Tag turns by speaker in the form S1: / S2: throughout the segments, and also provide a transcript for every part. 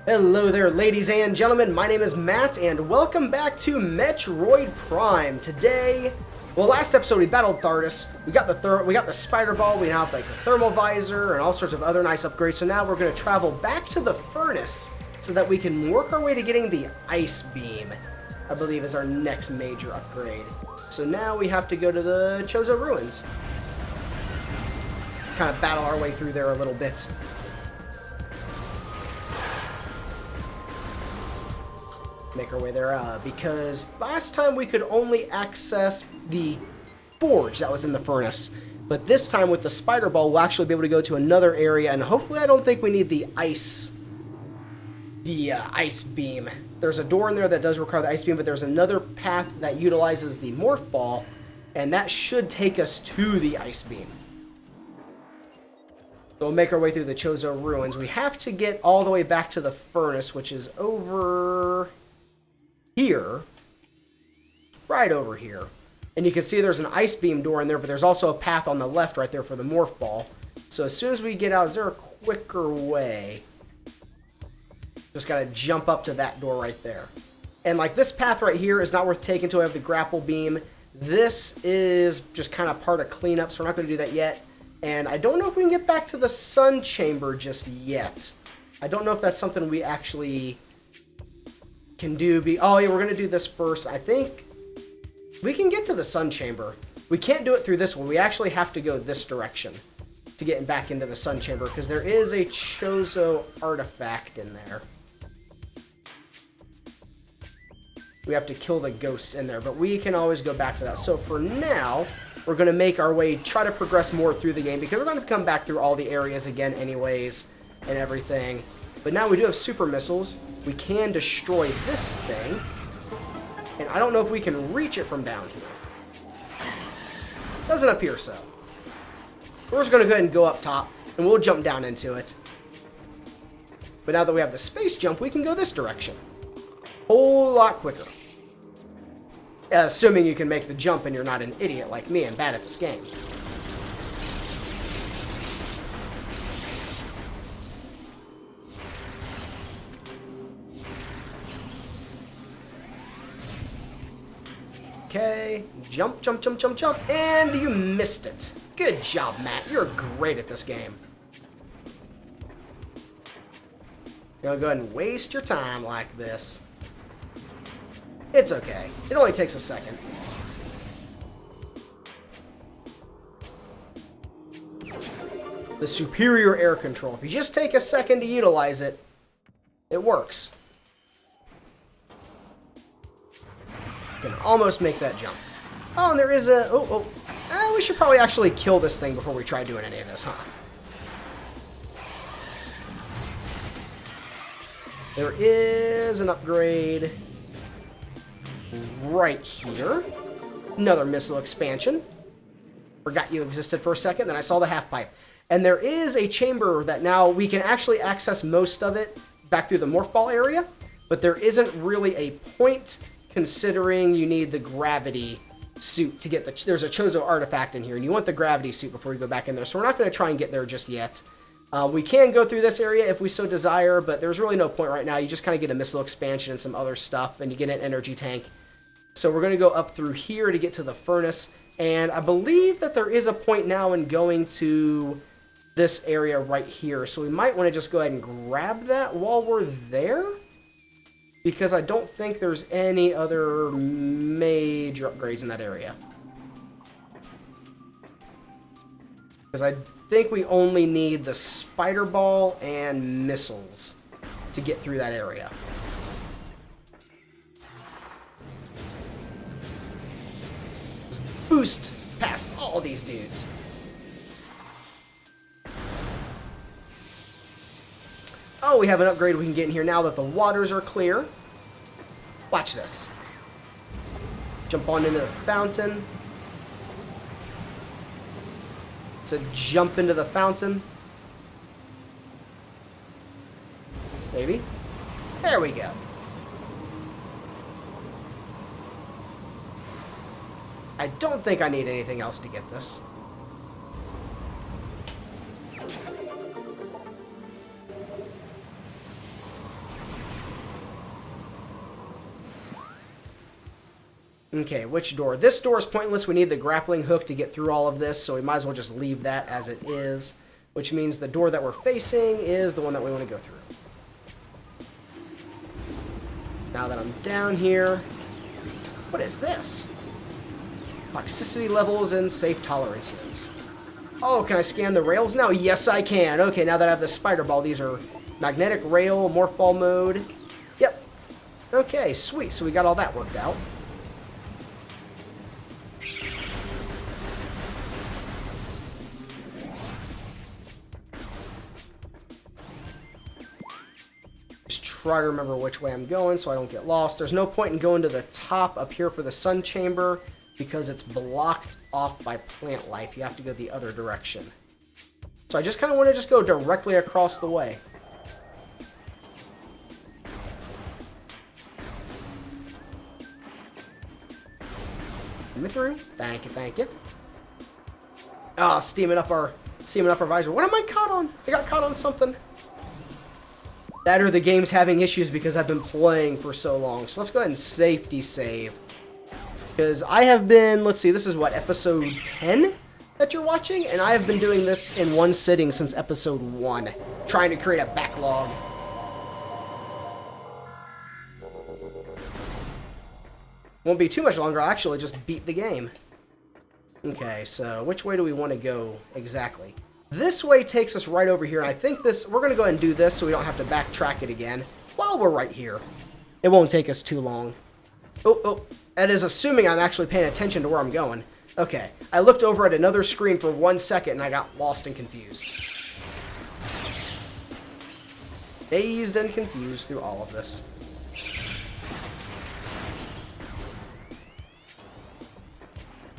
S1: Hello there, ladies and gentlemen. My name is Matt, and welcome back to Metroid Prime. Today, well, last episode we battled Thardus. We got the spider ball. We now have like the thermal visor and all sorts of other nice upgrades. So now we're going to travel back to the furnace so that we can work our way to getting the ice beam. I believe is our next major upgrade. So now we have to go to the Chozo ruins. Kind of battle our way through there a little bit. Make our way there, because last time we could only access the forge that was in the furnace, but this time with the spider ball we'll actually be able to go to another area, and hopefully I don't think we need the ice beam. There's a door in there that does require the ice beam, but there's another path that utilizes the morph ball, and that should take us to the ice beam. So we'll make our way through the Chozo ruins. We have to get all the way back to the furnace, which is over here, right over here, and you can see there's an ice beam door in there, but there's also a path on the left right there for the morph ball. So as soon as we get out, is there a quicker way? Just gotta jump up to that door right there. And like this path right here is not worth taking until I have the grapple beam. This is just kind of part of cleanup, so we're not going to do that yet. And I don't know if we can get back to the sun chamber just yet. I don't know if that's something we actually can do. Oh yeah, we're gonna do this first. I think we can get to the sun chamber. We can't do it through this one. We actually have to go this direction to get back into the sun chamber because there is a Chozo artifact in there. We have to kill the ghosts in there, but we can always go back to that. So for now, we're gonna make our way, try to progress more through the game because we're gonna come back through all the areas again anyways and everything. But now we do have super missiles. We can destroy this thing. And I don't know if we can reach it from down here. Doesn't appear so. We're just going to go ahead and go up top. And we'll jump down into it. But now that we have the space jump, we can go this direction. Whole lot quicker. Assuming you can make the jump and you're not an idiot like me and bad at this game. Okay, jump, jump, jump, jump, jump, and you missed it. Good job, Matt. You're great at this game. You're gonna go ahead and waste your time like this. It's okay. It only takes a second. The superior air control. If you just take a second to utilize it, it works. Can almost make that jump. Oh, and there is a... we should probably actually kill this thing before we try doing any of this, huh? There is an upgrade right here. Another missile expansion. Forgot you existed for a second, then I saw the half pipe. And there is a chamber that now we can actually access most of it back through the morph ball area, but there isn't really a point considering you need the gravity suit to get the... There's a Chozo artifact in here, and you want the gravity suit before you go back in there. So we're not going to try and get there just yet. We can go through this area if we so desire, but there's really no point right now. You just kind of get a missile expansion and some other stuff, and you get an energy tank. So we're going to go up through here to get to the furnace, and I believe that there is a point now in going to this area right here. So we might want to just go ahead and grab that while we're there, because I don't think there's any other major upgrades in that area. Because I think we only need the spider ball and missiles to get through that area. Just boost past all these dudes. Oh, we have an upgrade we can get in here now that the waters are clear. Watch this. Jump on into the fountain. So jump into the fountain. Maybe. There we go. I don't think I need anything else to get this. Okay, which door? This door is pointless. We need the grappling hook to get through all of this, so we might as well just leave that as it is, which means the door that we're facing is the one that we want to go through. Now that I'm down here, what is this? Toxicity levels and safe tolerances. Oh, can I scan the rails now? Yes, I can. Okay, now that I have the spider ball, these are magnetic rail, morph ball mode. Yep. Okay, sweet. So we got all that worked out. Just try to remember which way I'm going so I don't get lost. There's no point in going to the top up here for the sun chamber because it's blocked off by plant life. You have to go the other direction. So I just kind of want to just go directly across the way. Coming through. Thank you, thank you. Ah, steaming up our visor. What am I caught on? I got caught on something. That or the game's having issues because I've been playing for so long. So let's go ahead and safety save. Because I have been, let's see, this is what, episode 10 that you're watching? And I have been doing this in one sitting since episode 1. Trying to create a backlog. Won't be too much longer, I'll actually just beat the game. Okay, so which way do we want to go exactly? This way takes us right over here. I think this, we're going to go ahead and do this so we don't have to backtrack it again while we're right here. It won't take us too long. Oh, that is assuming I'm actually paying attention to where I'm going. Okay, I looked over at another screen for 1 second and I got lost and confused. Dazed and confused through all of this.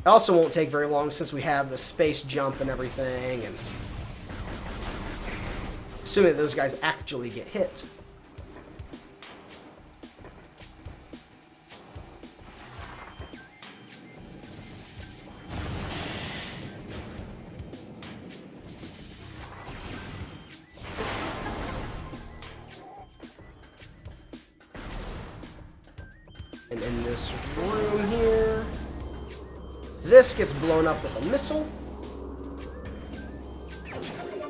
S1: It also won't take very long since we have the space jump and everything, and assuming that those guys actually get hit. And in this room here, this gets blown up with a missile.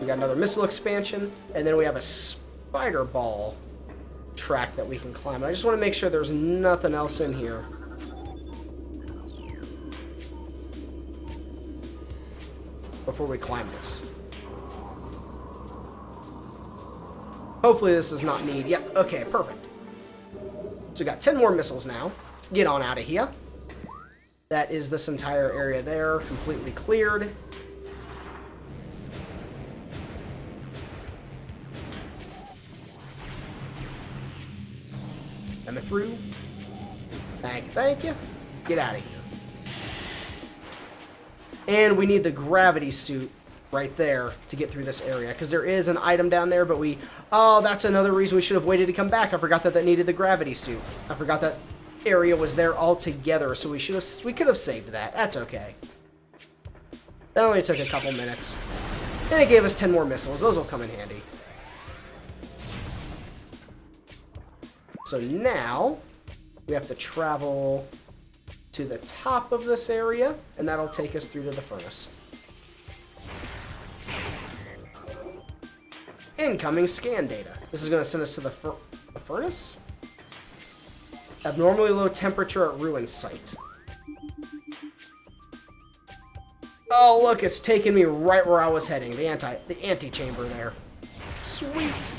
S1: We got another missile expansion, and then we have a spider ball track that we can climb. I just want to make sure there's nothing else in here. Before we climb this. Hopefully this does not need... Yep, okay, perfect. So we got 10 more missiles now. Let's get on out of here. That is this entire area there, completely cleared. Coming through. Thank you. Get out of here. And we need the gravity suit right there to get through this area, because there is an item down there, but we... Oh, that's another reason we should have waited to come back. I forgot that that needed the gravity suit. I forgot that area was there altogether, so we could have saved that. That's okay. That only took a couple minutes. And it gave us 10 more missiles. Those will come in handy. So now we have to travel to the top of this area, and that'll take us through to the furnace. Incoming scan data. This is going to send us to the furnace? Abnormally low temperature at ruin site. Oh, look, it's taking me right where I was heading. The antechamber there. Sweet.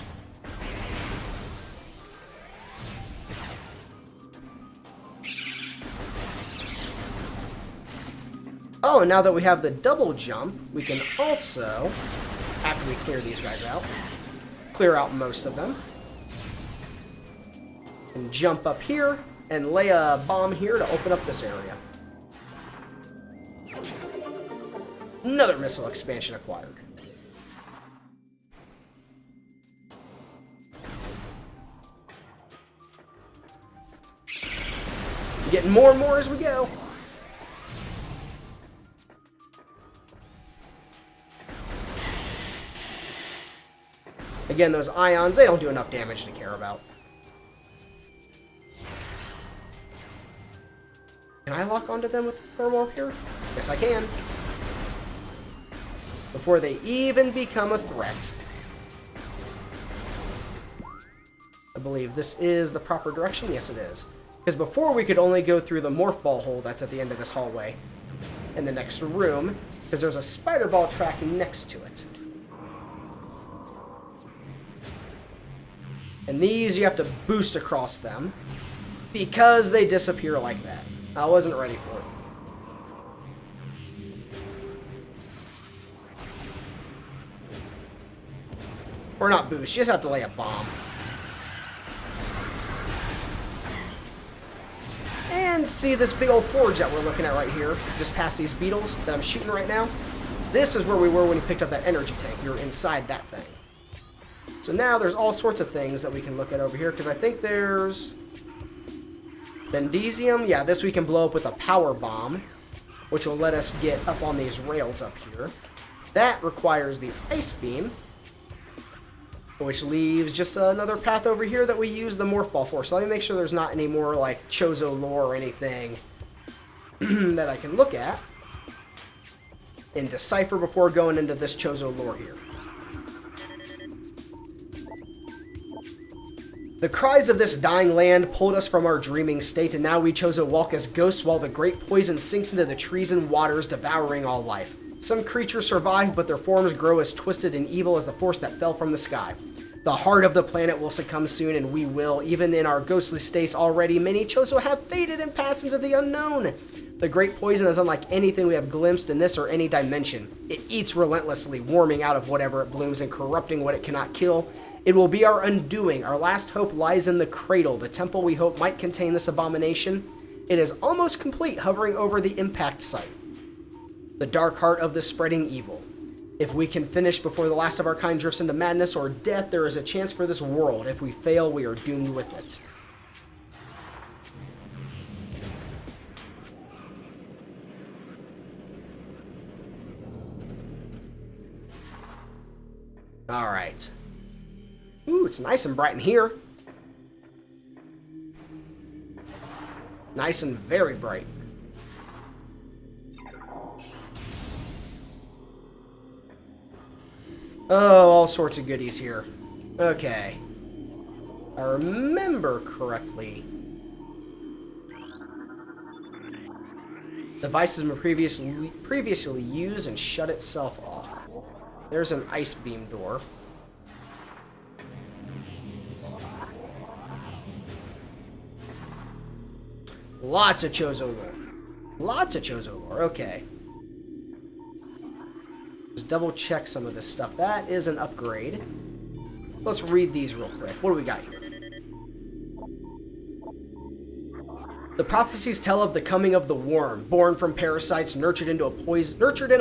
S1: Oh, and now that we have the double jump, we can also, after we clear these guys out, clear out most of them. And jump up here and lay a bomb here to open up this area. Another missile expansion acquired. Getting more and more as we go. Again, those ions, they don't do enough damage to care about. Can I lock onto them with the thermal here? Yes, I can. Before they even become a threat. I believe this is the proper direction. Yes, it is. Because before we could only go through the morph ball hole that's at the end of this hallway. In the next room. Because there's a spider ball track next to it. And these, you have to boost across them. Because they disappear like that. I wasn't ready for it. Or not boost, you just have to lay a bomb. And see this big old forge that we're looking at right here, just past these beetles that I'm shooting right now? This is where we were when we picked up that energy tank. We were inside that thing. So now there's all sorts of things that we can look at over here, because I think there's Bendesium. Yeah, this we can blow up with a power bomb, which will let us get up on these rails up here. That requires the ice beam, which leaves just another path over here that we use the morph ball for. So let me make sure there's not any more like Chozo lore or anything that I can look at and decipher before going into this Chozo lore here. The cries of this dying land pulled us from our dreaming state, and now we Chozo walk as ghosts while the great poison sinks into the trees and waters, devouring all life. Some creatures survive, but their forms grow as twisted and evil as the force that fell from the sky. The heart of the planet will succumb soon, and we will. Even in our ghostly states already, many Chozo have faded and passed into the unknown. The great poison is unlike anything we have glimpsed in this or any dimension. It eats relentlessly, warming out of whatever it blooms and corrupting what it cannot kill. It will be our undoing. Our last hope lies in the cradle, the temple we hope might contain this abomination. It is almost complete, hovering over the impact site. The dark heart of the spreading evil. If we can finish before the last of our kind drifts into madness or death, there is a chance for this world. If we fail, we are doomed with it. Alright. Ooh, it's nice and bright in here. Nice and very bright. Oh, all sorts of goodies here. Okay. I remember correctly. Device has been previously used and shut itself off. There's an ice beam door. Lots of Chozo lore. Lots of Chozo lore. Okay. Just double check some of this stuff. That is an upgrade. Let's read these real quick. What do we got here? The prophecies tell of the coming of the worm, born from parasites, nurtured in a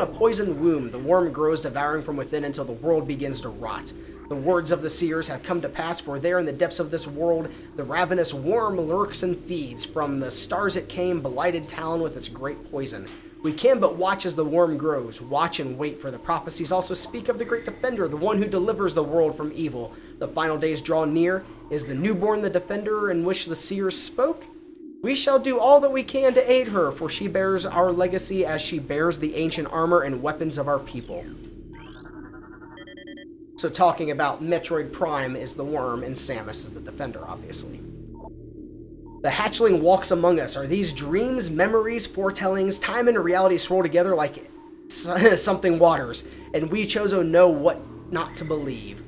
S1: poisoned womb. The worm grows, devouring from within until the world begins to rot. The words of the seers have come to pass, for there in the depths of this world, the ravenous worm lurks and feeds. From the stars it came, blighted Tallon with its great poison. We can but watch as the worm grows, watch and wait, for the prophecies also speak of the great defender, the one who delivers the world from evil. The final days draw near. Is the newborn the defender in which the seers spoke? We shall do all that we can to aid her, for she bears our legacy as she bears the ancient armor and weapons of our people. So talking about Metroid Prime is the worm, and Samus is the defender, obviously. The hatchling walks among us. Are these dreams, memories, foretellings? Time and reality swirl together like something waters, and we Chozo know what not to believe.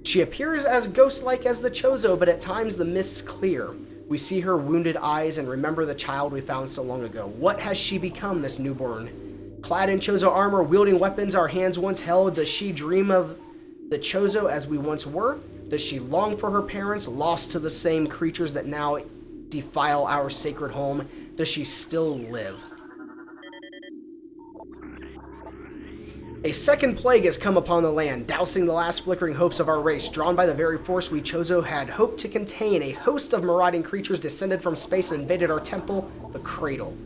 S1: She appears as ghost-like as the Chozo, but at times the mists clear. We see her wounded eyes and remember the child we found so long ago. What has she become, this newborn? Clad in Chozo armor, wielding weapons our hands once held, does she dream of the Chozo as we once were? Does she long for her parents, lost to the same creatures that now defile our sacred home? Does she still live? A second plague has come upon the land, dousing the last flickering hopes of our race. Drawn by the very force we Chozo had hoped to contain, a host of marauding creatures descended from space and invaded our temple, the Cradle.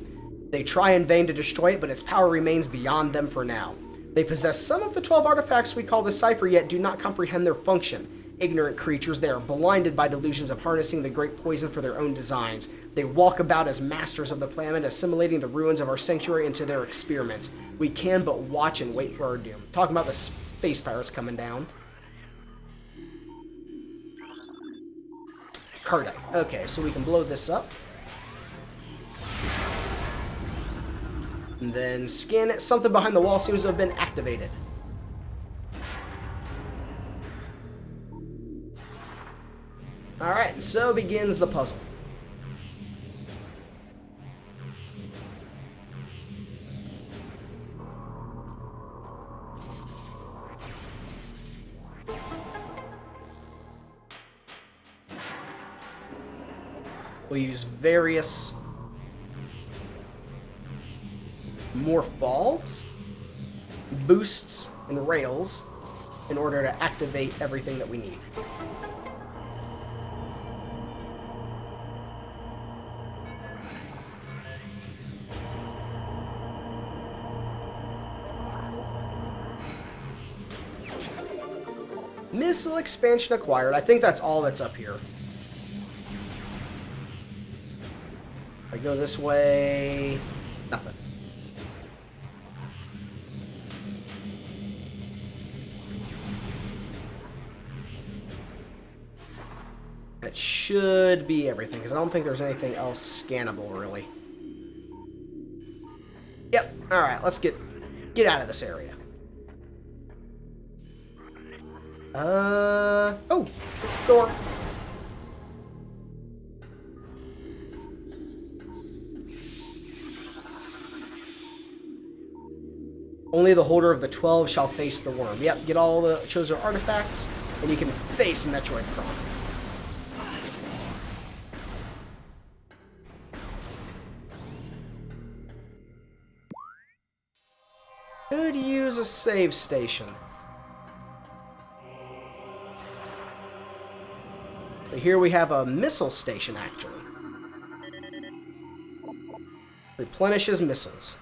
S1: They try in vain to destroy it, but its power remains beyond them for now. They possess some of the 12 artifacts we call the Cipher, yet do not comprehend their function. Ignorant creatures, they are blinded by delusions of harnessing the great poison for their own designs. They walk about as masters of the planet, assimilating the ruins of our sanctuary into their experiments. We can but watch and wait for our doom. Talking about the space pirates coming down. Cardite. Okay, so we can blow this up. And then scan it. Something behind the wall seems to have been activated. Alright, and so begins the puzzle. We'll use various morph balls, boosts, and rails in order to activate everything that we need. Missile expansion acquired. I think that's all that's up here. If I go this way, nothing. That should be everything, because I don't think there's anything else scannable, really. Yep. All right, let's get out of this area. Oh, door. Only the holder of the 12 shall face the worm. Yep, get all the Chozo artifacts, and you can face Metroid Prime. Could use a save station. But here we have a missile station, actually. Replenishes missiles.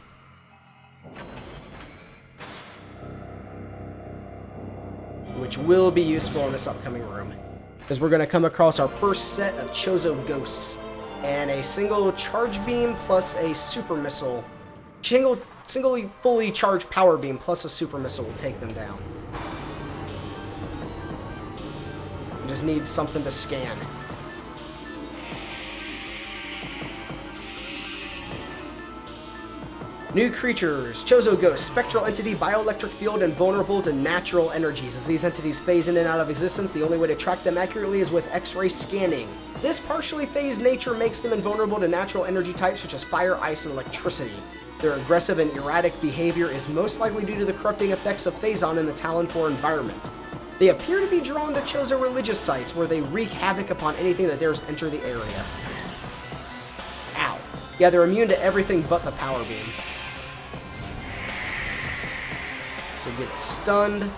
S1: Which will be useful in this upcoming room. Because we're going to come across our first set of Chozo ghosts. And a single charge beam plus a super missile. Singly fully charged power beam plus a super missile will take them down. Just need something to scan. New creatures. Chozo ghosts. Spectral entity, bioelectric field, and vulnerable to natural energies. As these entities phase in and out of existence, the only way to track them accurately is with X-ray scanning. This partially phased nature makes them invulnerable to natural energy types such as fire, ice, and electricity. Their aggressive and erratic behavior is most likely due to the corrupting effects of Phazon in the Tallon IV environment. They appear to be drawn to Chozo religious sites where they wreak havoc upon anything that dares enter the area. Ow. Yeah, they're immune to everything but the power beam. So get stunned.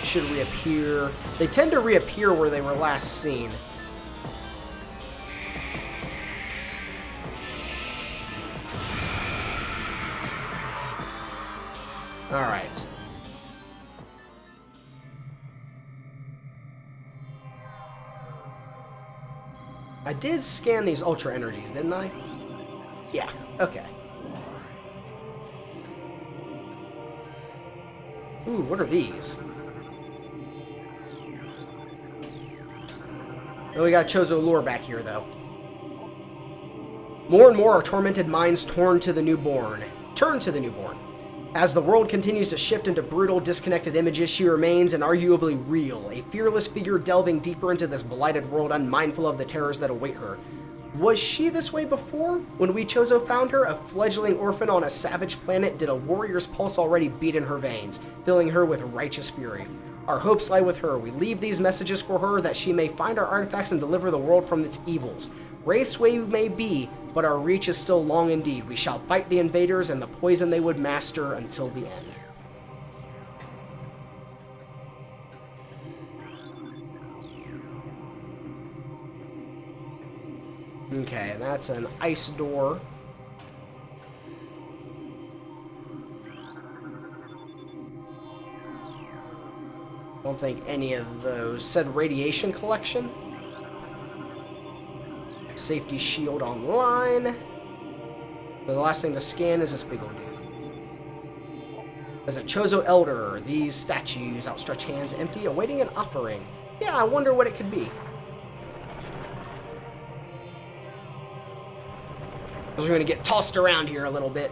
S1: Should reappear. They tend to reappear where they were last seen. Alright. I did scan these ultra energies, didn't I? Yeah, okay. Ooh, what are these? Oh, we got Chozo lore back here, though. More and more are tormented minds turn to the newborn. As the world continues to shift into brutal, disconnected images, she remains and arguably real, a fearless figure delving deeper into this blighted world, unmindful of the terrors that await her. Was she this way before? When we Chozo found her, a fledgling orphan on a savage planet, did a warrior's pulse already beat in her veins, filling her with righteous fury. Our hopes lie with her. We leave these messages for her that she may find our artifacts and deliver the world from its evils. Wraiths we may be, but our reach is still long indeed. We shall fight the invaders and the poison they would master until the end. Okay, and that's an ice door. don't think any of those. Said radiation collection. Safety shield online. So the last thing to scan is this big old dude. As a Chozo Elder, these statues outstretch hands empty, awaiting an offering. Yeah, I wonder what it could be. Because we're going to get tossed around here a little bit.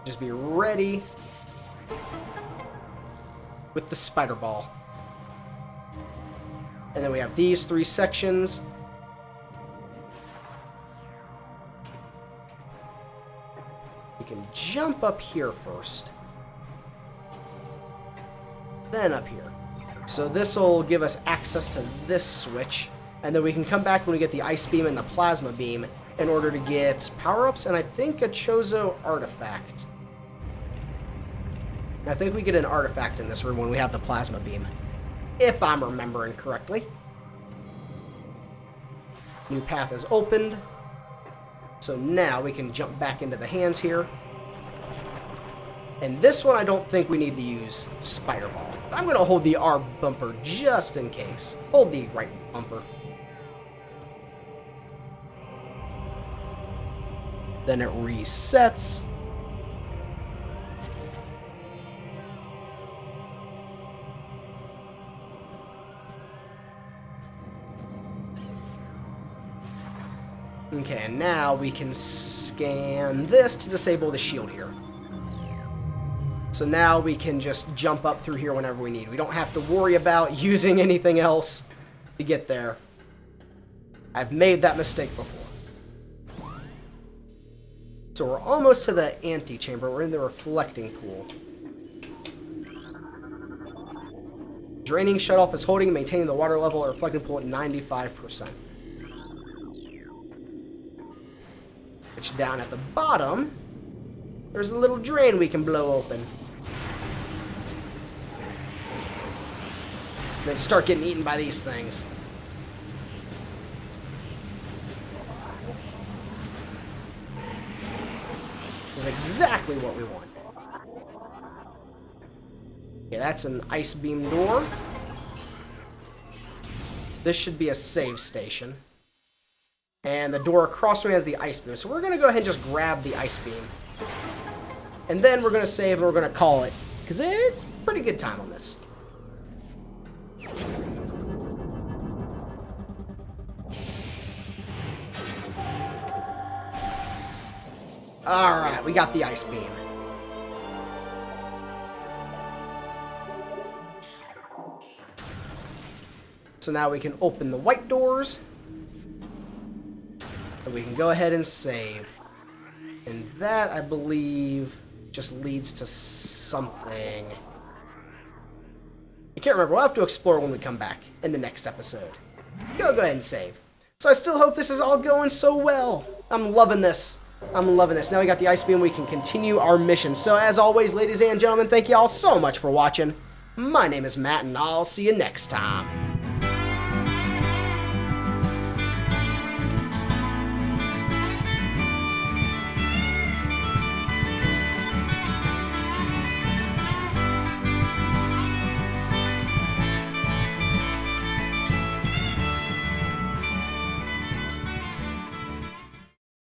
S1: Just be ready with the spider ball. And then we have these 3 sections. We can jump up here first. Then up here. So this will give us access to this switch. And then we can come back when we get the ice beam and the plasma beam in order to get power-ups and I think a Chozo artifact. And I think we get an artifact in this room when we have the plasma beam. If I'm remembering correctly. New path is opened. So now we can jump back into the hands here. And this one I don't think we need to use Spider Ball. I'm going to hold the R bumper just in case. Hold the right bumper. Then it resets. Okay, and now we can scan this to disable the shield here. So now we can just jump up through here whenever we need. We don't have to worry about using anything else to get there. I've made that mistake before. So we're almost to the antechamber. We're in the reflecting pool. Draining shutoff is holding and maintaining the water level at reflecting pool at 95%. Which down at the bottom, there's a little drain we can blow open. Then start getting eaten by these things. This is exactly what we want. Okay, that's an ice beam door. This should be a save station. And the door across from me has the ice beam. So we're going to go ahead and just grab the ice beam. And then we're going to save and we're going to call it. Because it's pretty good time on this. Alright, we got the ice beam. So now we can open the white doors. And we can go ahead and save. And that, I believe, just leads to something. I can't remember. We'll have to explore when we come back in the next episode. Go ahead and save. So I still hope this is all going so well. I'm loving this. I'm loving this. Now we got the ice beam. We can continue our mission. So as always, ladies and gentlemen, thank you all so much for watching. My name is Matt, and I'll see you next time.